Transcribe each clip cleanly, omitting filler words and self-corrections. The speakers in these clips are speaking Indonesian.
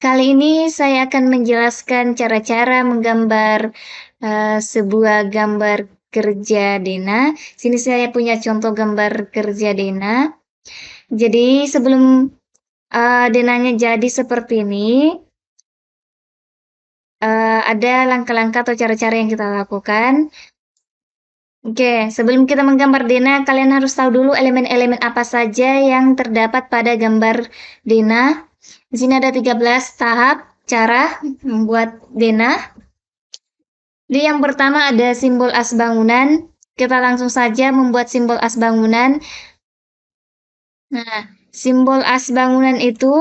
Kali ini saya akan menjelaskan cara-cara menggambar sebuah gambar kerja Dena. Sini saya punya contoh gambar kerja Dena. Jadi sebelum Denanya jadi seperti ini, ada langkah-langkah atau cara-cara yang kita lakukan. Oke, sebelum kita menggambar Dena, kalian harus tahu dulu elemen-elemen apa saja yang terdapat pada gambar Dena. Di sini ada 13 tahap cara membuat Dena. Jadi yang pertama ada simbol as bangunan. Kita langsung saja membuat simbol as bangunan. Nah, simbol as bangunan itu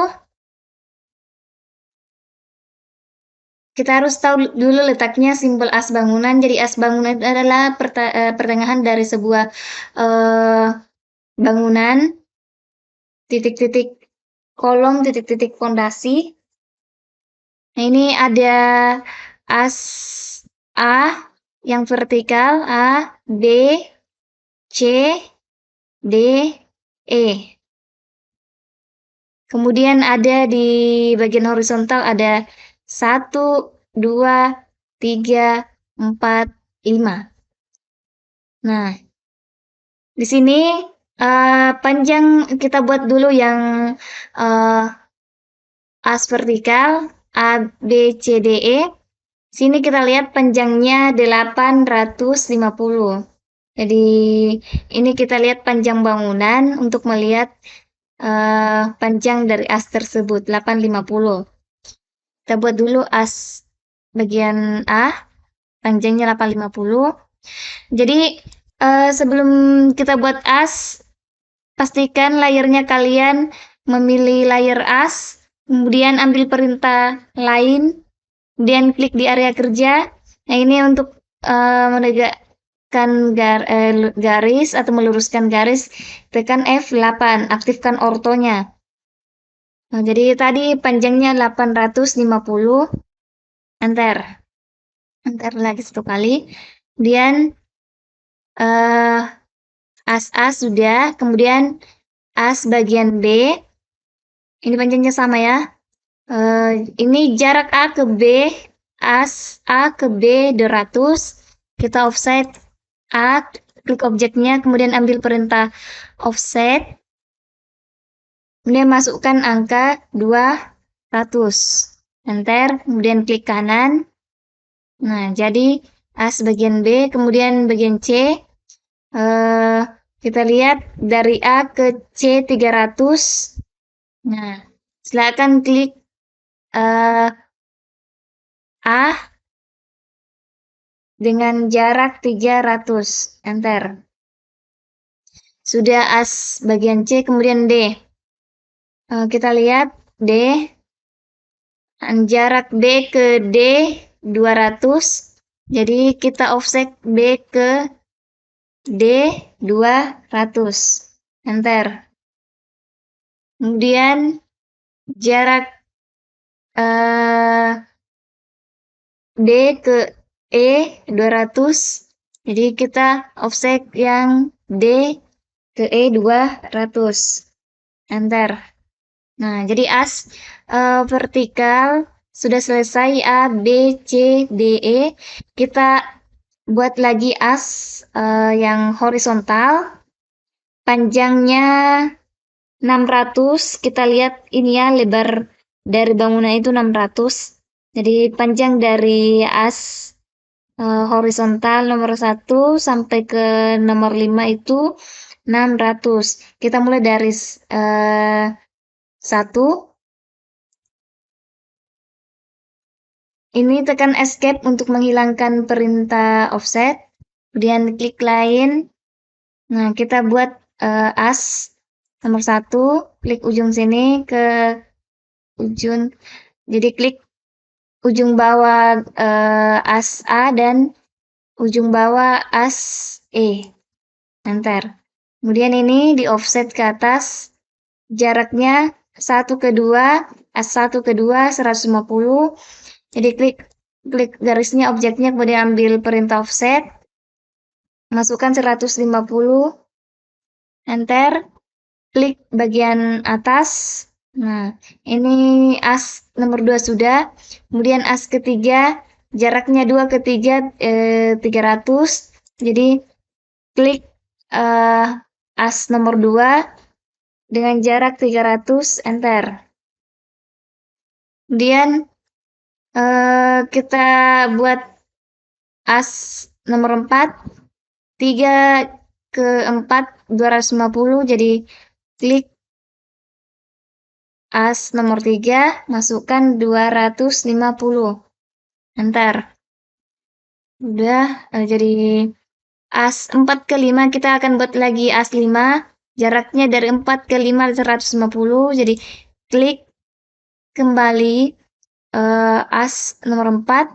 kita harus tahu dulu letaknya simbol as bangunan. Jadi as bangunan itu adalah pertengahan dari sebuah bangunan, titik-titik kolom, titik-titik fondasi. Nah, ini ada as A yang vertikal, A, B, C, D, E. Kemudian ada di bagian horizontal ada 1, 2, 3, 4, 5. Nah, di sini panjang kita buat dulu yang as vertikal A, B, C, D, E. Sini kita lihat panjangnya 850. Jadi ini kita lihat panjang bangunan untuk melihat panjang dari as tersebut 850. Kita buat dulu as bagian A, panjangnya 850. Jadi sebelum kita buat as, pastikan layernya kalian memilih layer as, kemudian ambil perintah lain, kemudian klik di area kerja. Nah, ini untuk menegakkan garis atau meluruskan garis, tekan F8, aktifkan ortonya. Nah, jadi tadi panjangnya 850, enter lagi 1 kali, kemudian as sudah, kemudian as bagian B, ini panjangnya sama ya, ini jarak A ke B, as A ke B 200, kita offset A, klik objeknya, kemudian ambil perintah offset, kemudian masukkan angka 200, enter, kemudian klik kanan. Nah, jadi as bagian B, kemudian bagian C, kita lihat dari A ke C 300. Nah, silakan klik A dengan jarak 300, enter. Sudah as bagian C, kemudian D. Kita lihat D, jarak D ke D 200, jadi kita offset B ke D 200, enter. Kemudian jarak D ke E 200, jadi kita offset yang D ke E 200, enter. Nah, jadi as vertikal sudah selesai, A, B, C, D, E. Kita buat lagi as yang horizontal, panjangnya 600. Kita lihat ini ya, lebar dari bangunan itu 600. Jadi panjang dari as horizontal nomor 1 sampai ke nomor 5 itu 600. Kita mulai dari 1. Ini tekan escape untuk menghilangkan perintah offset. Kemudian klik lain. Nah, kita buat as nomor 1, klik ujung sini ke ujung. Jadi klik ujung bawah as A dan ujung bawah as E. Enter. Kemudian ini di offset ke atas. Jaraknya 1 ke 2, as 1 ke 2 150. Jadi klik garisnya objeknya, kemudian ambil perintah offset. Masukkan 150. Enter. Klik bagian atas. Nah, ini as nomor 2 sudah. Kemudian as ketiga, jaraknya 2 ke 3, 300. Jadi klik as nomor 2 dengan jarak 300, enter. Kemudian kita buat as nomor 4, 3 ke 4, 250. Jadi klik as nomor 3, masukkan 250, enter. Udah, jadi as 4 ke 5 kita akan buat lagi as 5, jaraknya dari 4 ke 5 150. Jadi klik kembali as nomor 4,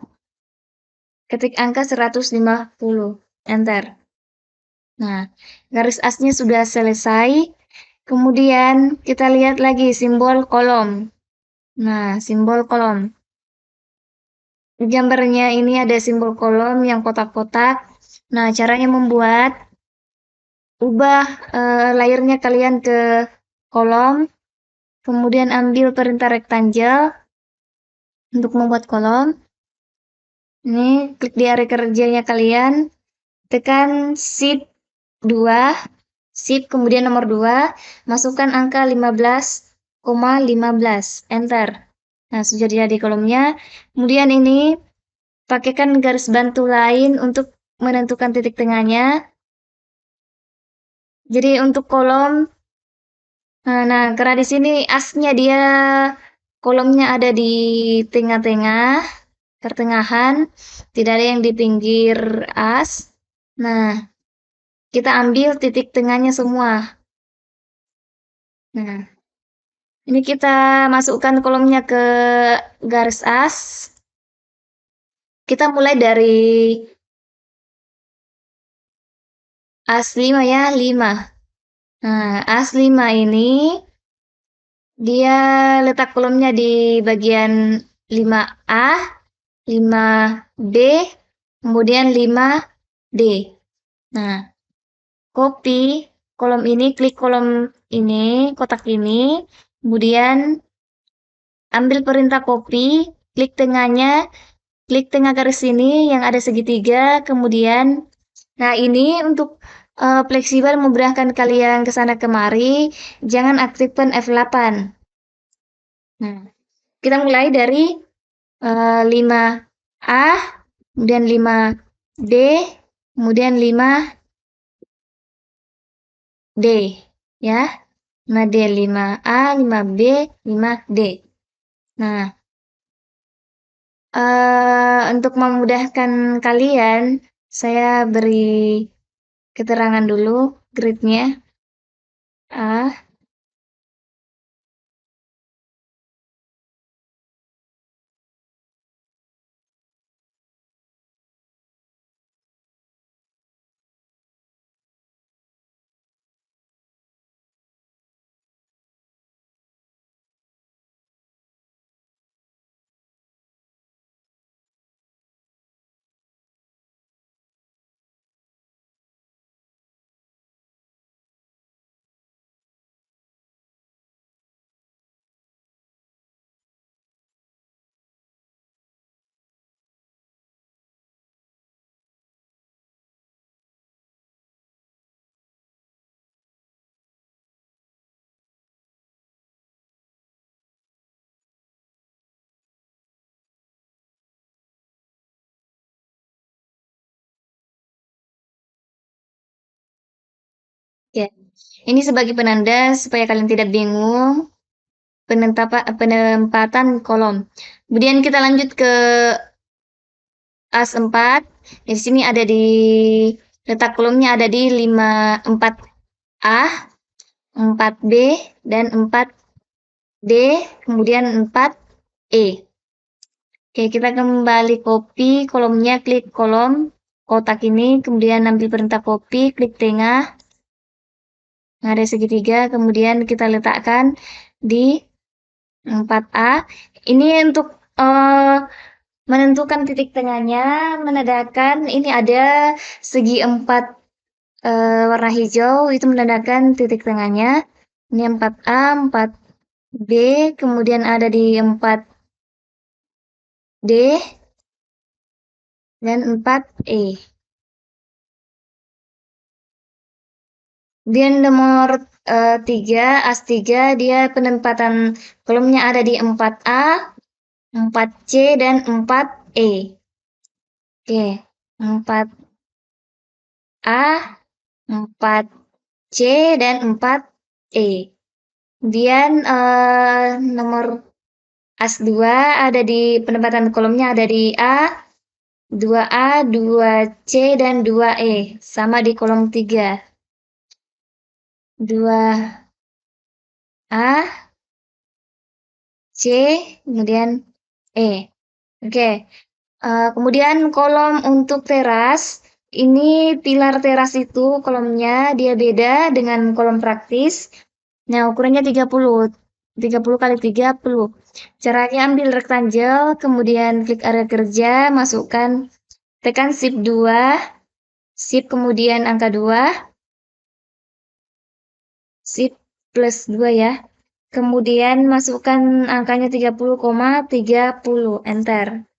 ketik angka 150, enter. Nah, garis asnya sudah selesai. Kemudian kita lihat lagi simbol kolom. Nah, simbol kolom. Di gambarnya ini ada simbol kolom yang kotak-kotak. Nah, caranya membuat, ubah layarnya kalian ke kolom, kemudian ambil perintah rectangle untuk membuat kolom. Ini klik di area kerjanya kalian, tekan Shift 2, Shift kemudian nomor 2, masukkan angka 15,15, enter. Nah, sudah jadi kolomnya. Kemudian ini pakaikan garis bantu lain untuk menentukan titik tengahnya. Jadi untuk kolom, nah karena di sini asnya dia kolomnya ada di tengah-tengah, pertengahan, tidak ada yang di pinggir as. Nah, kita ambil titik tengahnya semua. Nah, ini kita masukkan kolomnya ke garis as. Kita mulai dari as 5 ya, 5. Nah, as 5 ini dia letak kolomnya di bagian 5A, 5B, kemudian 5D. Nah, copy kolom ini, klik kolom ini, kotak ini, kemudian ambil perintah copy, klik tengahnya, klik tengah garis ini yang ada segitiga, kemudian, nah ini untuk fleksibel memudahkan kalian ke sana kemari, jangan aktifkan F8. Nah, kita mulai dari 5A, kemudian 5D, kemudian 5D, ya. 5D, 5A, 5B, 5D. Nah, untuk memudahkan kalian, saya beri keterangan dulu gridnya. Ya, ini sebagai penanda supaya kalian tidak bingung penempatan kolom. Kemudian kita lanjut ke as 4. Di sini ada di letak kolomnya ada di 4A, 4B, dan 4D, kemudian 4E. Oke, kita kembali copy kolomnya, klik kolom kotak ini, kemudian ambil perintah copy, klik tengah. Nah, ada segitiga, kemudian kita letakkan di 4A. Ini untuk menentukan titik tengahnya, menandakan ini ada segi 4 warna hijau, itu menandakan titik tengahnya. Ini 4A, 4 B, kemudian ada di 4D, dan 4E. Kemudian nomor 3, AS3, dia penempatan kolomnya ada di 4A, 4C, dan 4E. Oke, 4A, 4C, dan 4E. Kemudian nomor AS2 ada di penempatan kolomnya ada di A, 2A, 2C, dan 2E. Sama di kolom 3. 2A, C, kemudian E. Oke. Kemudian kolom untuk teras, ini pilar teras itu kolomnya dia beda dengan kolom praktis. Nah, ukurannya 30 kali 30. Caranya ambil rectangle, kemudian klik area kerja, masukkan, tekan shift 2, shift kemudian angka 2, shift plus 2 ya. Kemudian masukkan angkanya 30,30, enter.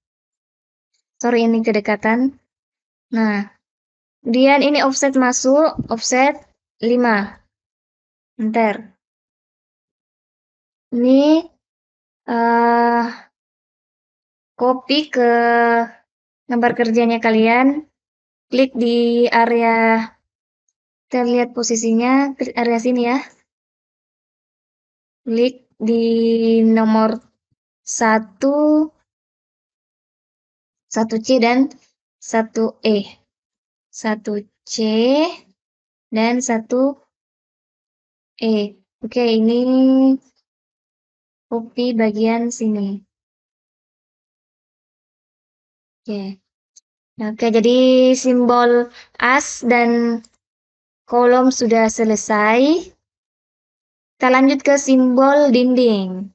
Sorry, ini kedekatan. Nah, kemudian ini offset masuk, offset 5. Enter. Ini copy ke gambar kerjanya kalian. Klik di area, kita lihat posisinya, klik area sini ya. Klik di nomor 1, 1C dan 1E. 1C dan 1E. Oke, ini copy bagian sini. Oke. Oke, jadi simbol as dan kolom sudah selesai. Kita lanjut ke simbol dinding.